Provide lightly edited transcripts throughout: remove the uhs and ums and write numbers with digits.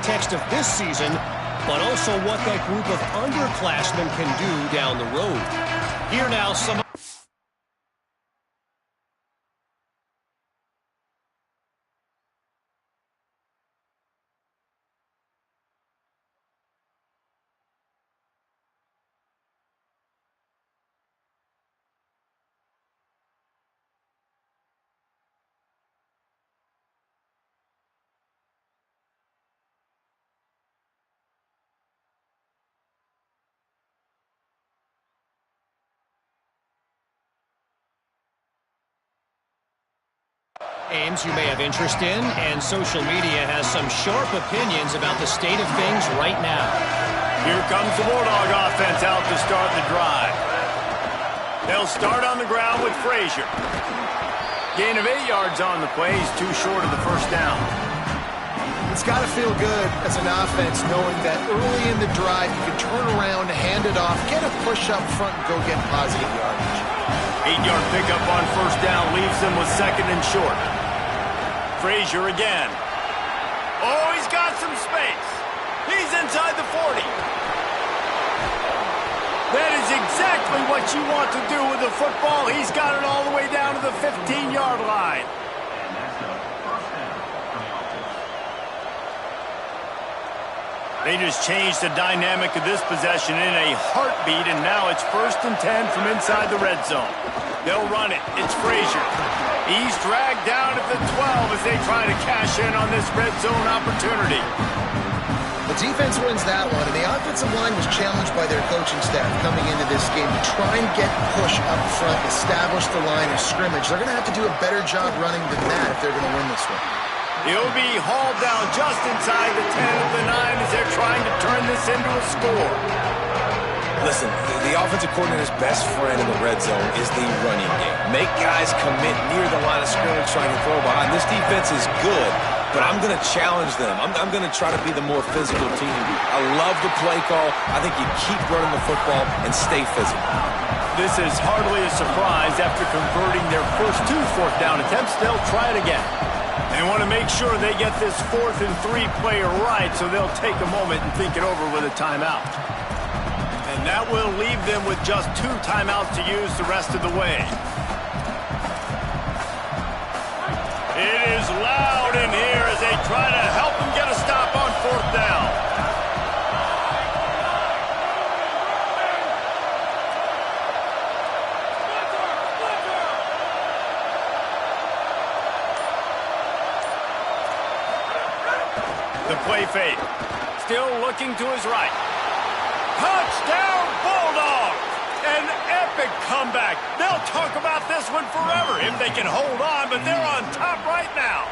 context of this season, but also what that group of underclassmen can do down the road. Here now, some... Games you may have interest in, and social media has some sharp opinions about the state of things right now. Here comes the Bulldog offense out to start the drive. They'll start on the ground with Frazier. Gain of 8 yards on the play. He's too short of the first down. It's got to feel good as an offense knowing that early in the drive you can turn around, hand it off, get a push up front, and go get positive yardage. 8-yard pickup on first down leaves them with second and short. Frazier again. Oh, he's got some space. He's inside the 40. That is exactly what you want to do with the football. He's got it all the way down to the 15-yard line. They just changed the dynamic of this possession in a heartbeat, and now it's 1st and 10 from inside the red zone. They'll run it. It's Frazier. He's dragged down at the 12 as they try to cash in on this red zone opportunity. The defense wins that one, and the offensive line was challenged by their coaching staff coming into this game to try and get push up front, establish the line of scrimmage. They're going to have to do a better job running than that if they're going to win this one. He'll be hauled down just inside the 10 of the 9 as they're trying to turn this into a score. Listen, the offensive coordinator's best friend in the red zone is the running game. Make guys commit near the line of scrimmage trying to throw behind. This defense is good, but I'm going to challenge them. I'm going to try to be the more physical team. I love the play call. I think you keep running the football and stay physical. This is hardly a surprise. After converting their first 2 fourth-down attempts, they'll try it again. They want to make sure they get this 4th and 3 play right, so they'll take a moment and think it over with a timeout. And that will leave them with just 2 timeouts to use the rest of the way. It is loud in here as they try to help them get a stop on 4th down. The play fake. Still looking to his right. Touchdown, Bulldog! An epic comeback. They'll talk about this one forever if they can hold on, but they're on top right now.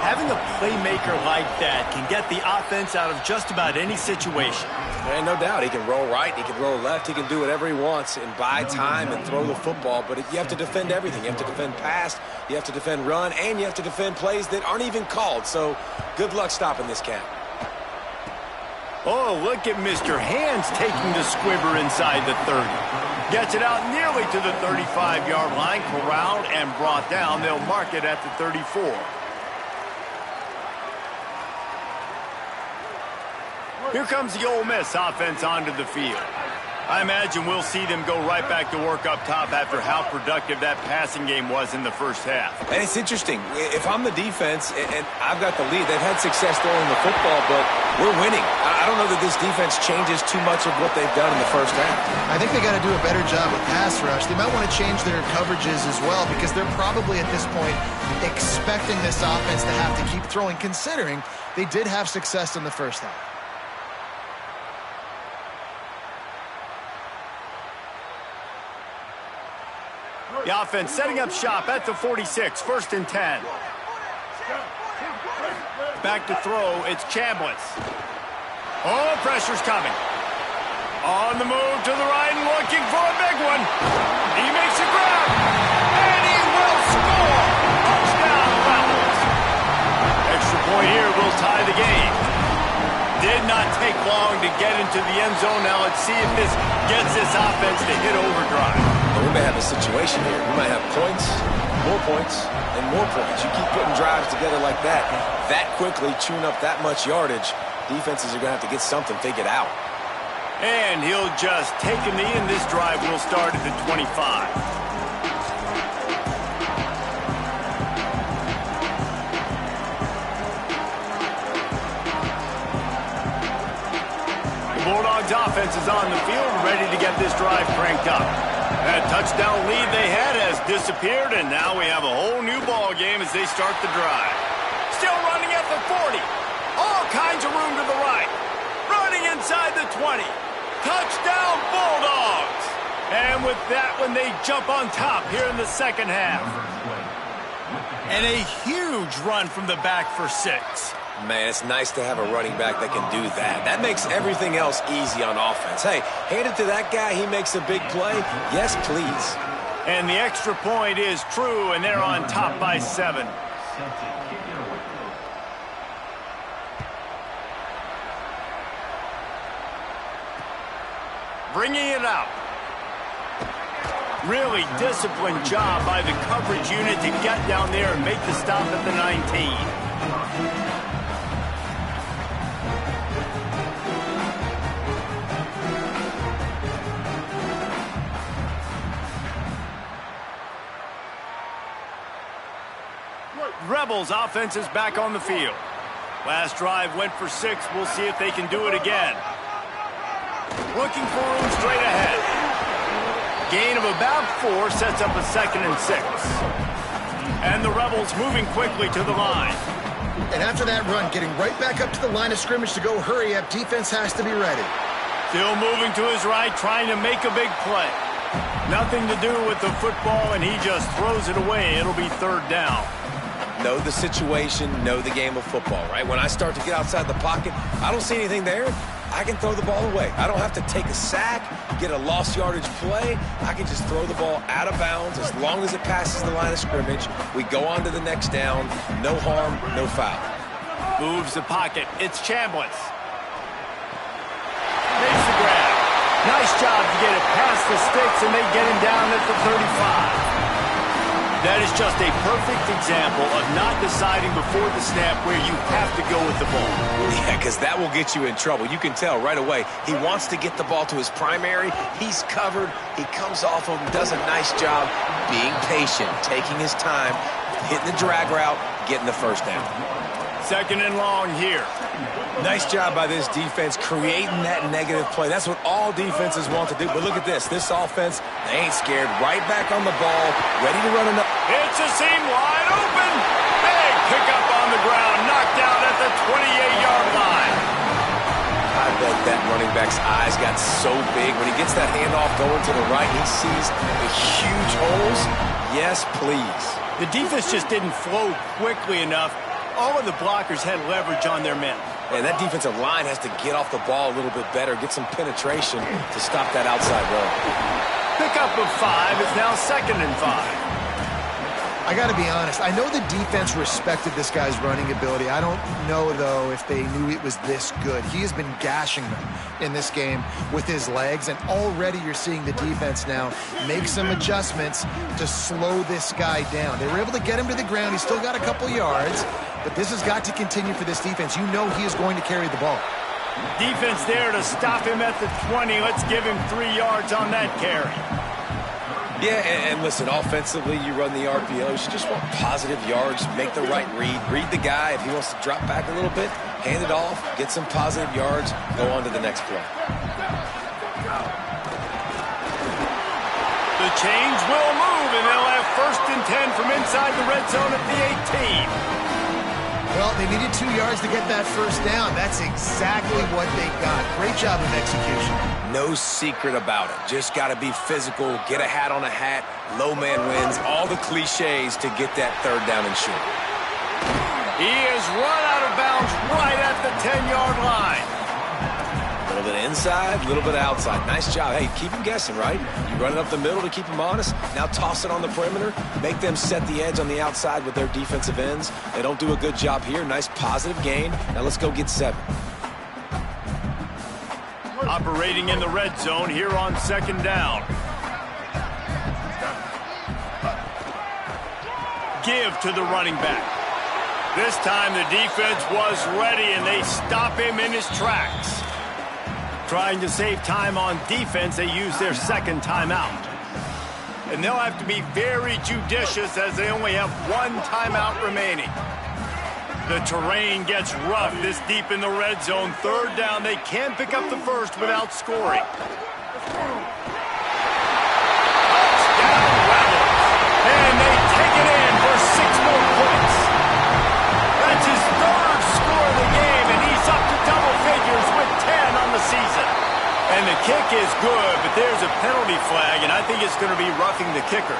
Having a playmaker like that can get the offense out of just about any situation. And no doubt, he can roll right, he can roll left, he can do whatever he wants and buy time and throw the football, but you have to defend everything. You have to defend pass, you have to defend run, and you have to defend plays that aren't even called. So good luck stopping this cat. Oh, look at Mr. Hands taking the squibber inside the 30. Gets it out nearly to the 35-yard line, corralled and brought down. They'll mark it at the 34. Here comes the Ole Miss offense onto the field. I imagine we'll see them go right back to work up top after how productive that passing game was in the first half. And it's interesting. If I'm the defense and I've got the lead, they've had success throwing the football, but we're winning. I don't know that this defense changes too much of what they've done in the first half. I think they got to do a better job with pass rush. They might want to change their coverages as well because they're probably at this point expecting this offense to have to keep throwing, considering they did have success in the first half. The offense setting up shop at the 46, 1st and 10. Back to throw, it's Chambliss. Oh, pressure's coming. On the move to the right and looking for a big one. He makes a grab, and he will score. Touchdown, Rebels. Extra point here will tie the game. Did not take long to get into the end zone. Now let's see if this gets this offense to hit overdrive. We may have a situation here. We might have points, more points and more points. You keep putting drives together like that quickly, chewing up that much yardage, defenses are going to have to get something figured out. And he'll just take a knee, and this drive will start at the 25. Bulldogs offense is on the field, ready to get this drive cranked up. That touchdown lead they had has disappeared, and now we have a whole new ball game as they start the drive. Still running at the 40. All kinds of room to the right. Running inside the 20. Touchdown Bulldogs! And with that one, they jump on top here in the second half. And a huge run from the back for 6. Man, it's nice to have a running back that can do that. That makes everything else easy on offense. Hey, hand it to that guy, he makes a big play. Yes, please. And the extra point is true, and they're on top by 7. Bringing it out. Really disciplined job by the coverage unit to get down there and make the stop at the 19. Rebels offense is back on the field. Last drive went for 6. We'll see if they can do it again. Looking for room straight ahead. Gain of about 4 sets up a 2nd and 6. And the Rebels moving quickly to the line. And after that run, getting right back up to the line of scrimmage to go hurry up, defense has to be ready. Still moving to his right, trying to make a big play. Nothing to do with the football, and he just throws it away. It'll be 3rd down. Know the situation, know the game of football, right? When I start to get outside the pocket, I don't see anything there, I can throw the ball away. I don't have to take a sack, get a lost yardage play. I can just throw the ball out of bounds as long as it passes the line of scrimmage. We go on to the next down. No harm, no foul. Moves the pocket. It's Chambliss. Makes the grab. Nice job to get it past the sticks, and they get him down at the 35. That is just a perfect example of not deciding before the snap where you have to go with the ball. Yeah, because that will get you in trouble. You can tell right away. He wants to get the ball to his primary. He's covered. He comes off of him, does a nice job being patient, taking his time, hitting the drag route, getting the 1st down. 2nd and long here. Nice job by this defense creating that negative play. That's what all defenses want to do. But look at this. This offense, they ain't scared. Right back on the ball, ready to run another. It's a seam wide open. Big pickup on the ground, knocked out at the 28-yard line. I bet that running back's eyes got so big. When he gets that handoff going to the right, he sees the huge holes. Yes, please. The defense just didn't flow quickly enough. All of the blockers had leverage on their men. And that defensive line has to get off the ball a little bit better, get some penetration to stop that outside run. Pickup of 5 is now 2nd and 5. I got to be honest. I know the defense respected this guy's running ability. I don't know, though, if they knew it was this good. He has been gashing them in this game with his legs, and already you're seeing the defense now make some adjustments to slow this guy down. They were able to get him to the ground. He's still got a couple yards, but this has got to continue for this defense. You know he is going to carry the ball. Defense there to stop him at the 20. Let's give him 3 yards on that carry. Yeah, and listen, offensively, you run the RPOs. You just want positive yards, make the right read. Read the guy. If he wants to drop back a little bit, hand it off, get some positive yards, go on to the next play. The chains will move, and they'll have 1st and 10 from inside the red zone at the 18. Well, they needed 2 yards to get that 1st down. That's exactly what they got. Great job of execution. No secret about it. Just got to be physical, get a hat on a hat, low man wins, all the cliches to get that 3rd down and short. He is run out of bounds right at the 10-yard line. A little bit inside, a little bit outside. Nice job. Hey, keep him guessing, right? You run it up the middle to keep him honest. Now toss it on the perimeter. Make them set the edge on the outside with their defensive ends. They don't do a good job here. Nice positive gain. Now let's go get 7. Operating in the red zone here on 2nd down. give to the running back. This time the defense was ready, and they stop him in his tracks. Trying to save time on defense, they use their second timeout. And they'll have to be very judicious as they only have one timeout remaining. The terrain gets rough this deep in the red zone. Third down, they can pick up the first without scoring. Touchdown Rebels. And they take it in for 6 more points. That's his third score of the game, and he's up to double figures with 10 on the season. And the kick is good, but there's a penalty flag, and I think it's going to be roughing the kicker.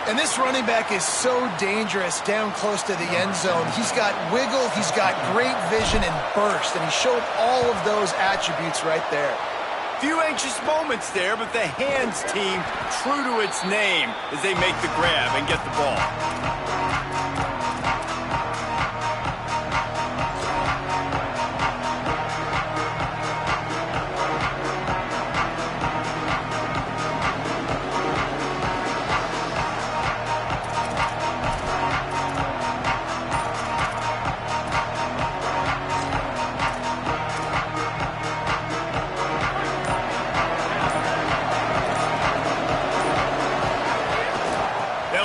And this running back is so dangerous down close to the end zone. He's got wiggle, he's got great vision and burst, and he showed all of those attributes right there. Few anxious moments there, but the hands team true to its name as they make the grab and get the ball.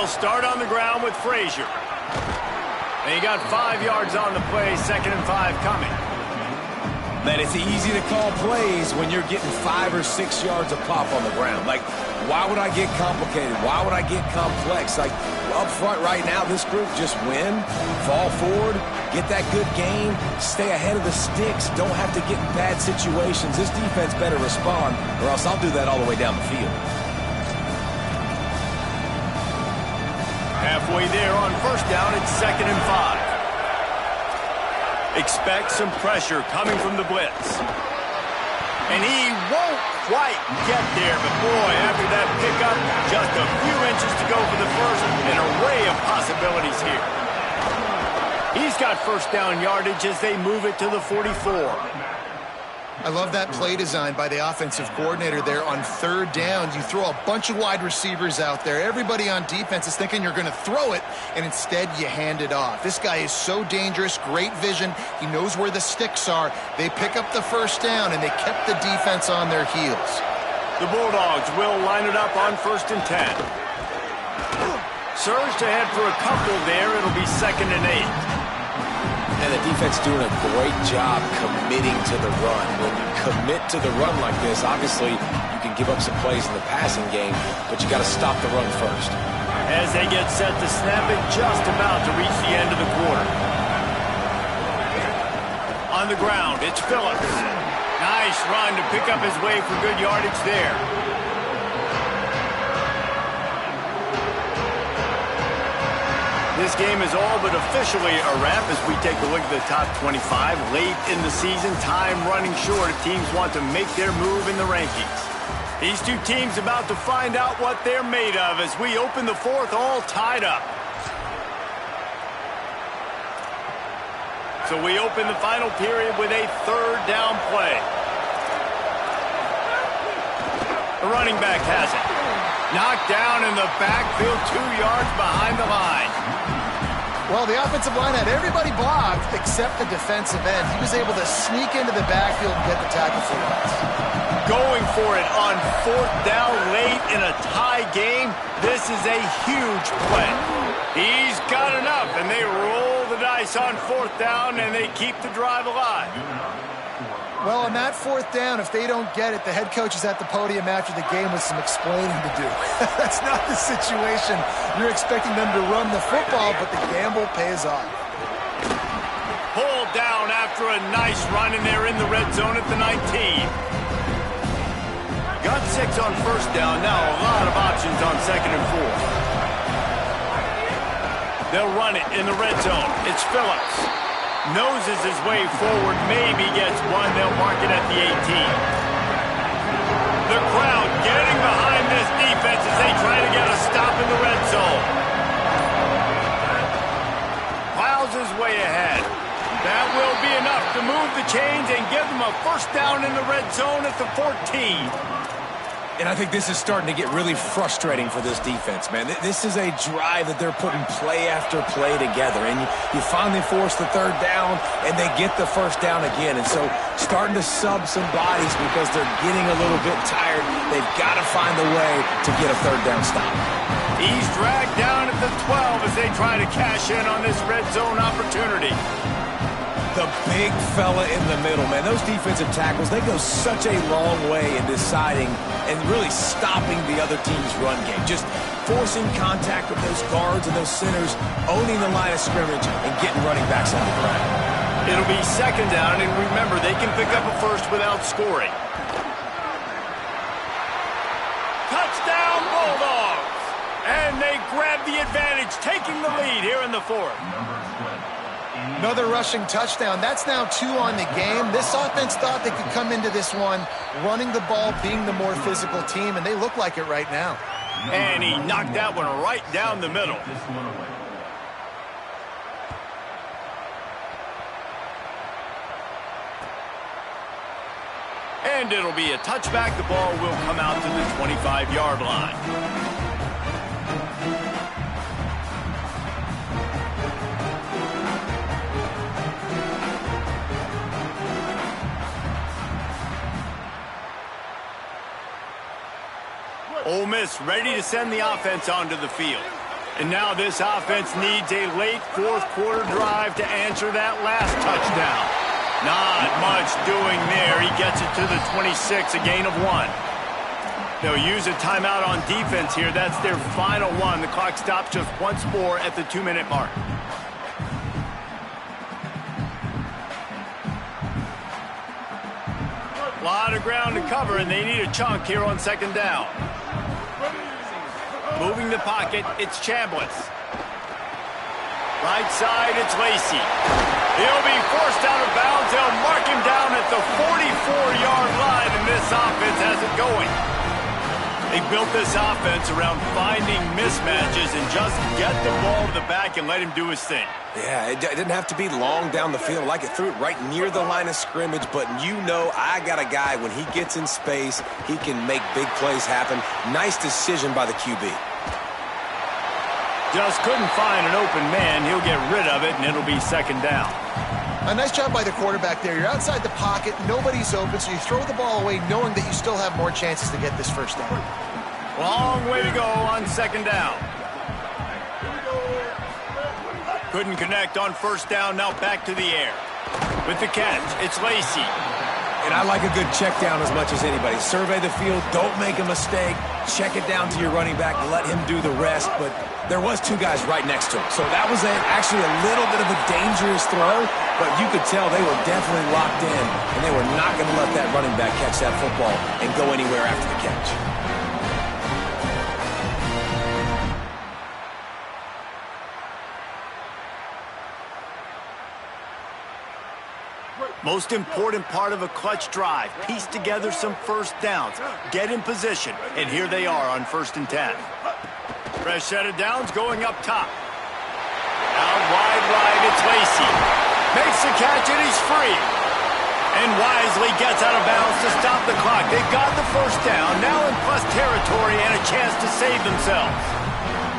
Start on the ground with Frazier. And he got 5 yards on the play, 2nd and 5 coming. Man, it's easy to call plays when you're getting 5 or 6 yards of pop on the ground. Like, why would I get complicated? Why would I get complex? Like, up front right now, this group just win, fall forward, get that good game, stay ahead of the sticks, don't have to get in bad situations. This defense better respond, or else I'll do that all the way down the field. Halfway there on first down, it's 2nd and 5. Expect some pressure coming from the blitz. And he won't quite get there, but boy, after that pickup, just a few inches to go for the first. An array of possibilities here. He's got first down yardage as they move it to the 44. I love that play design by the offensive coordinator there on 3rd down. You throw a bunch of wide receivers out there. Everybody on defense is thinking you're going to throw it, and instead you hand it off. This guy is so dangerous, great vision. He knows where the sticks are. They pick up the first down, and they kept the defense on their heels. The Bulldogs will line it up on 1st and 10. Surged ahead for a couple there. It'll be 2nd and 8. And the defense doing a great job committing to the run. When you commit to the run like this, obviously you can give up some plays in the passing game, but you got to stop the run first. As they get set to snap it, just about to reach the end of the quarter. On the ground, it's Phillips. Nice run to pick up his way for good yardage there. This game is all but officially a wrap as we take a look at the top 25. Late in the season, time running short if teams want to make their move in the rankings. These two teams about to find out what they're made of as we open the fourth all tied up. So we open the final period with a 3rd down play. The running back has it. Knocked down in the backfield, 2 yards behind the line. Well, the offensive line had everybody blocked except the defensive end. He was able to sneak into the backfield and get the tackle for once. Going for it on 4th down late in a tie game. This is a huge play. He's got enough, and they roll the dice on 4th down, and they keep the drive alive. Well, on that 4th down, if they don't get it, the head coach is at the podium after the game with some explaining to do. That's not the situation. You're expecting them to run the football, but the gamble pays off. Pulled down after a nice run, and they're in the red zone at the 19. Got 6 on 1st down. Now a lot of options on 2nd and 4. They'll run it in the red zone. It's Phillips. Noses his way forward, maybe gets one. They'll mark it at the 18. The crowd getting behind this defense as they try to get a stop in the red zone. Plows his way ahead. That will be enough to move the chains and give them a 1st down in the red zone at the 14. And I think this is starting to get really frustrating for this defense, man. This is a drive that they're putting play after play together. And you finally force the third down, and they get the first down again. And so starting to sub some bodies because they're getting a little bit tired. They've got to find a way to get a third down stop. He's dragged down at the 12 as they try to cash in on this red zone opportunity. The big fella in the middle, man. Those defensive tackles, they go such a long way in deciding and really stopping the other team's run game. Just forcing contact with those guards and those centers, owning the line of scrimmage, and getting running backs on the ground. It'll be second down, and remember, they can pick up a first without scoring. Touchdown, Bulldogs! And they grab the advantage, taking the lead here in the fourth. Another rushing touchdown. That's now 2 on the game. This offense thought they could come into this one running the ball, being the more physical team, and they look like it right now. And he knocked that one right down the middle. And it'll be a touchback. The ball will come out to the 25-yard line. Ole Miss ready to send the offense onto the field. And now this offense needs a late fourth-quarter drive to answer that last touchdown. Not much doing there. He gets it to the 26, a gain of 1. They'll use a timeout on defense here. That's their final one. The clock stops just once more at the 2-minute mark. A lot of ground to cover, and they need a chunk here on second down. Moving the pocket, it's Chambliss. Right side, it's Lacy. He'll be forced out of bounds. They'll mark him down at the 44-yard line, and this offense has it going. They built this offense around finding mismatches and just get the ball to the back and let him do his thing. Yeah, it didn't have to be long down the field. Like it threw it right near the line of scrimmage, but you know I got a guy, when he gets in space, he can make big plays happen. Nice decision by the QB. Just couldn't find an open man. He'll get rid of it, and it'll be second down. A nice job by the quarterback there. You're outside the pocket, nobody's open, so you throw the ball away knowing that you still have more chances to get this first down. Long way to go on second down. Couldn't connect on first down, now back to the air. With the catch, it's Lacy. And I like a good check down as much as anybody. Survey the field, don't make a mistake, check it down to your running back, let him do the rest, but there was 2 guys right next to him. So that was actually a little bit of a dangerous throw, but you could tell they were definitely locked in, and they were not going to let that running back catch that football and go anywhere after the catch. Most important part of a clutch drive. Piece together some first downs. Get in position. And here they are on 1st and 10. Fresh set of downs going up top. Out wide right, it's Lacy. Makes the catch and he's free. And wisely gets out of bounds to stop the clock. They've got the first down. Now in plus territory and a chance to save themselves.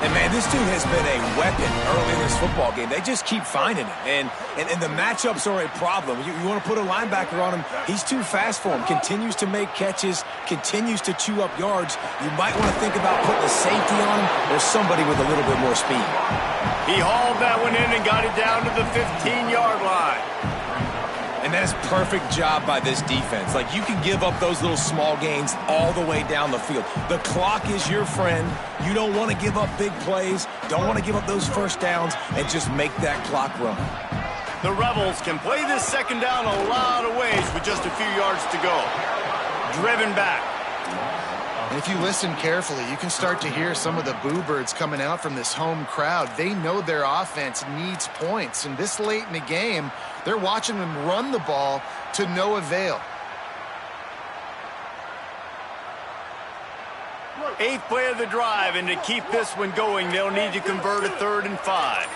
And, man, this dude has been a weapon early in this football game. They just keep finding it. And the matchups are a problem. You want to put a linebacker on him, he's too fast for him. Continues to make catches, continues to chew up yards. You might want to think about putting a safety on him or somebody with a little bit more speed. He hauled that one in and got it down to the 15-yard line. And that's perfect job by this defense. Like, you can give up those little small gains all the way down the field. The clock is your friend. You don't want to give up big plays, don't want to give up those first downs, and just make that clock run. The Rebels can play this second down a lot of ways with just a few yards to go. Driven back. And if you listen carefully, you can start to hear some of the boo birds coming out from this home crowd. They know their offense needs points, and this late in the game, they're watching them run the ball to no avail. 8th play of the drive, and to keep this one going, they'll need to convert a 3rd and 5.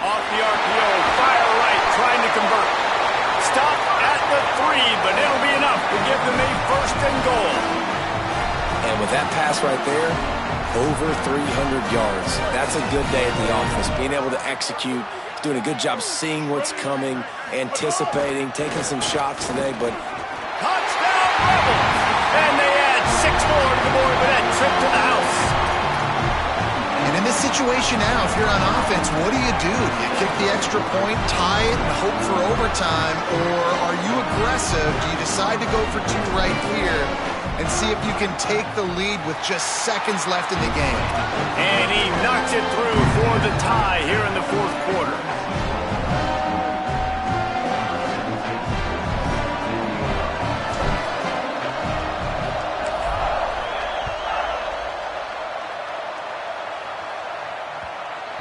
Off the RPO, fire right, trying to convert. and goal. And with that pass right there, over 300 yards. That's a good day at the office. Being able to execute, doing a good job seeing what's coming, anticipating, taking some shots today, but touchdown Rebels! And they add 6 more to the board with that trip to the house. And in this situation now, if you're on offense, what do? Do you kick the extra point, tie it, and hope for overtime, or are you aggressive? Do you decide to go for 2 right here and see if you can take the lead with just seconds left in the game? And he knocks it through for the tie here in the 4th quarter.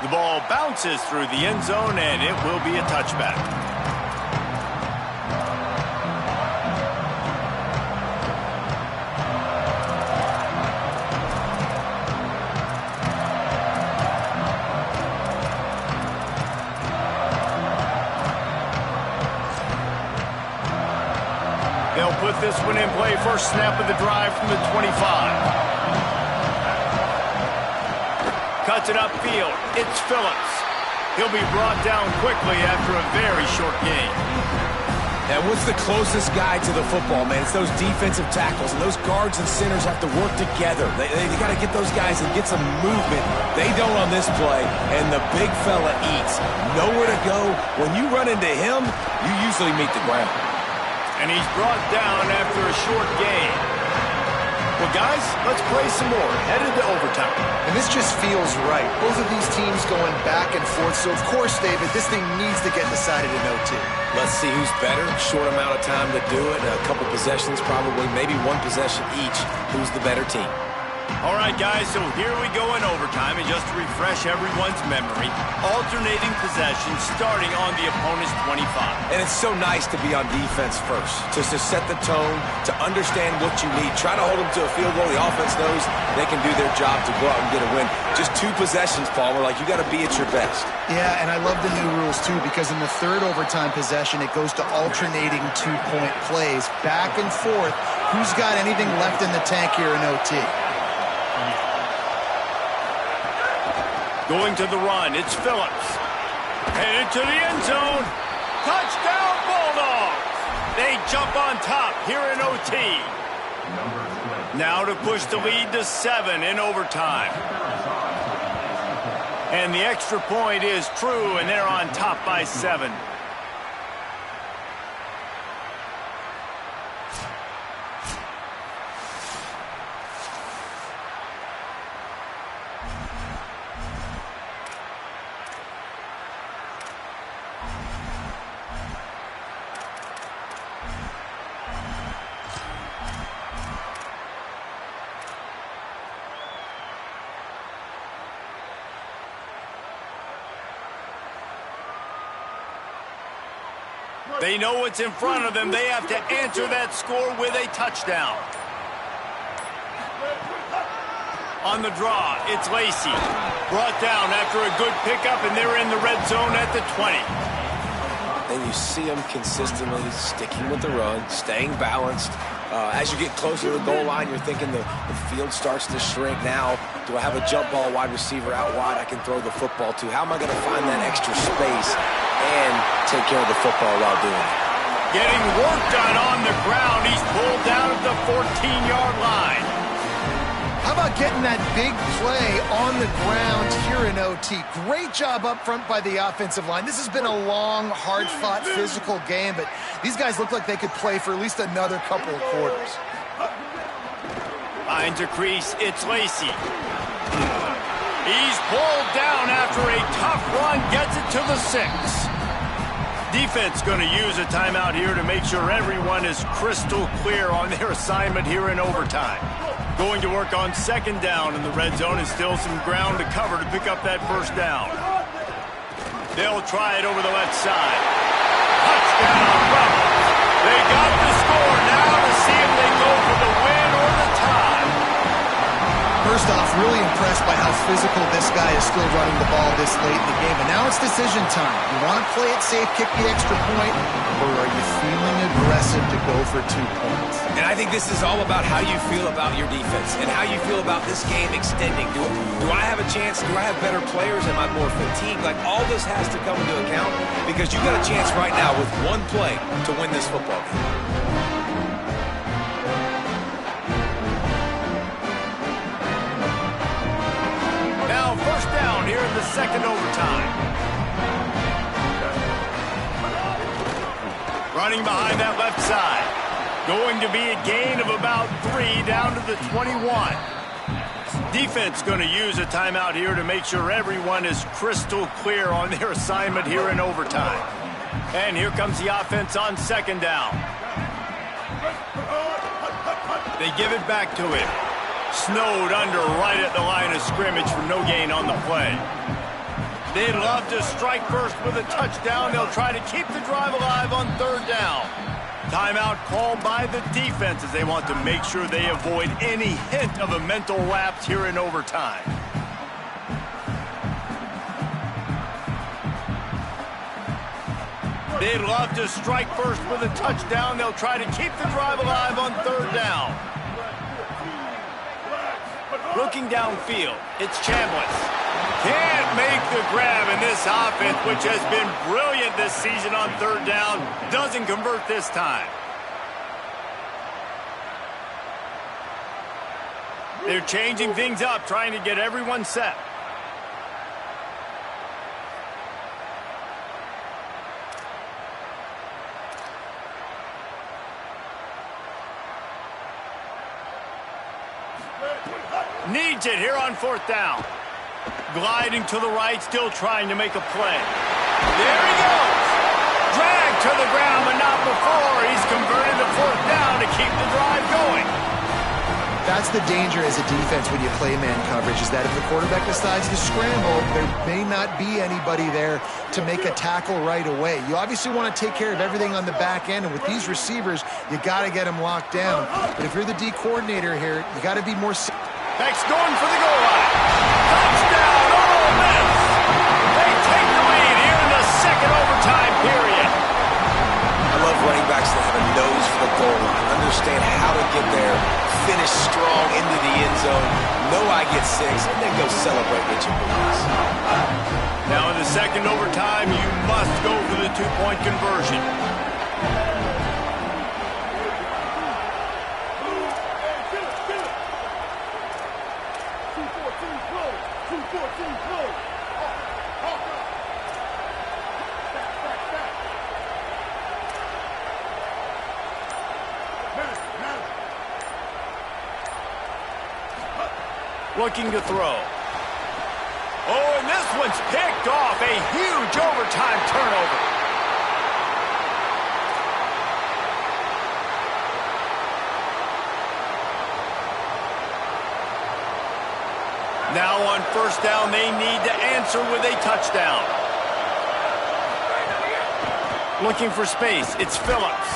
The ball bounces through the end zone, and it will be a touchback. They'll put this one in play. First snap of the drive from the 25. Cuts it upfield. It's Phillips. He'll be brought down quickly after a very short game. And what's the closest guy to the football, man? It's those defensive tackles, and those guards and centers have to work together. They got to get those guys and get some movement. They don't on this play, and the big fella eats. Nowhere to go. When you run into him, you usually meet the ground. And he's brought down after a short game. Well, guys, let's play some more. Headed to overtime. And this just feels right. Both of these teams going back and forth. So, of course, David, this thing needs to get decided in OT. Let's see who's better. Short amount of time to do it. A couple possessions probably. Maybe 1 possession each. Who's the better team? All right, guys, so here we go in overtime. And just to refresh everyone's memory, alternating possessions starting on the opponent's 25. And it's so nice to be on defense first, just to set the tone, to understand what you need. Try to hold them to a field goal. The offense knows they can do their job to go out and get a win. Just 2 possessions, Paul. We're like, you got to be at your best. Yeah, and I love the new rules, too, because in the 3rd overtime possession, it goes to alternating 2-point plays, back and forth. Who's got anything left in the tank here in OT? Going to the run, it's Phillips. Headed to the end zone. Touchdown, Bulldogs! They jump on top here in OT. Now to push the lead to 7 in overtime. And the extra point is true, and they're on top by 7. They know what's in front of them. They have to answer that score with a touchdown. On the draw, it's Lacy. Brought down after a good pickup, and they're in the red zone at the 20. And you see them consistently sticking with the run, staying balanced. As you get closer to the goal line, you're thinking the field starts to shrink. Now, do I have a jump ball wide receiver out wide I can throw the football to? How am I going to find that extra space and take care of the football while doing it? Getting work done on the ground. He's pulled down at the 14-yard line. How about getting that big play on the ground here in OT? Great job up front by the offensive line. This has been a long, hard-fought, physical game, but these guys look like they could play for at least another couple of quarters. Finds a crease. It's Lacy. He's pulled down after a tough run. Gets it to the 6. Defense going to use a timeout here to make sure everyone is crystal clear on their assignment here in overtime. Going to work on 2nd down in the red zone, and still some ground to cover to pick up that 1st down. They'll try it over the left side. Touchdown, Rebels. They got the score. Now to see if they go for the win or the tie. First off, really impressed by how physical this guy is still running the ball this late in the game. And now it's decision time. You want to play it safe, kick the extra point, or are you feeling aggressive to go for 2 points? And I think this is all about how you feel about your defense and how you feel about this game extending. Do I have a chance? Do I have better players? Am I more fatigued? Like, all this has to come into account because you got a chance right now with one play to win this football game. Now, first down here in the second overtime. Running behind that left side. Going to be a gain of about 3 down to the 21. Defense going to use a timeout here to make sure everyone is crystal clear on their assignment here in overtime. And here comes the offense on second down. They give it back to him. Snowed under right at the line of scrimmage for no gain on the play. They'd love to strike first with a touchdown. They'll try to keep the drive alive on third down. Timeout called by the defense as they want to make sure they avoid any hint of a mental lapse here in overtime. They'd love to strike first with a touchdown. They'll try to keep the drive alive on third down. Looking downfield, it's Chambliss. Can't make the grab in this offense, which has been brilliant this season on third down. Doesn't convert this time. They're changing things up, trying to get everyone set. Needs it here on fourth down. Gliding to the right, still trying to make a play. There he goes. Dragged to the ground, but not before. He's converted to fourth down to keep the drive going. That's the danger as a defense when you play man coverage, is that if the quarterback decides to scramble, there may not be anybody there to make a tackle right away. You obviously want to take care of everything on the back end, and with these receivers, you got to get them locked down. But if you're the D coordinator here, you got to be more... Beck's going for the goal line. Touchdown, Ole Miss. They take the lead here in the second overtime period. I love running backs that have a nose for the goal line, understand how to get there, finish strong into the end zone, know I get 6, and then go celebrate with your boys. Now in the second overtime, you must go for the two-point conversion. Looking to throw. Oh, and this one's picked off. A huge overtime turnover. Now on first down, they need to answer with a touchdown. Looking for space, it's Phillips.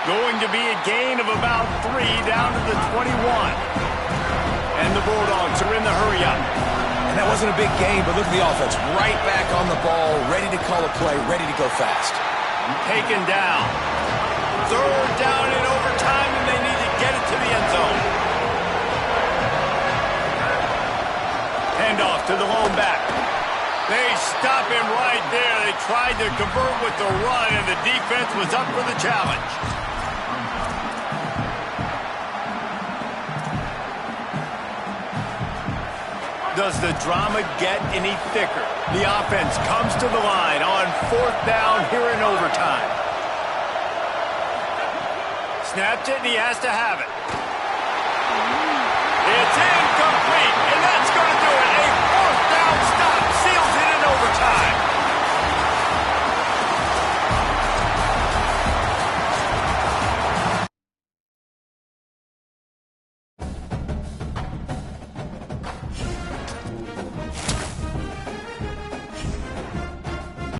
Going to be a gain of about 3 down to the 21. And the Bulldogs are in the hurry-up. And that wasn't a big game, but look at the offense. Right back on the ball, ready to call a play, ready to go fast. Taken down. Third down in overtime, and they need to get it to the end zone. Handoff to the lone back. They stop him right there. They tried to convert with the run, and the defense was up for the challenge. Does the drama get any thicker? The offense comes to the line on fourth down here in overtime. Snapped it, and he has to have it. It's incomplete, and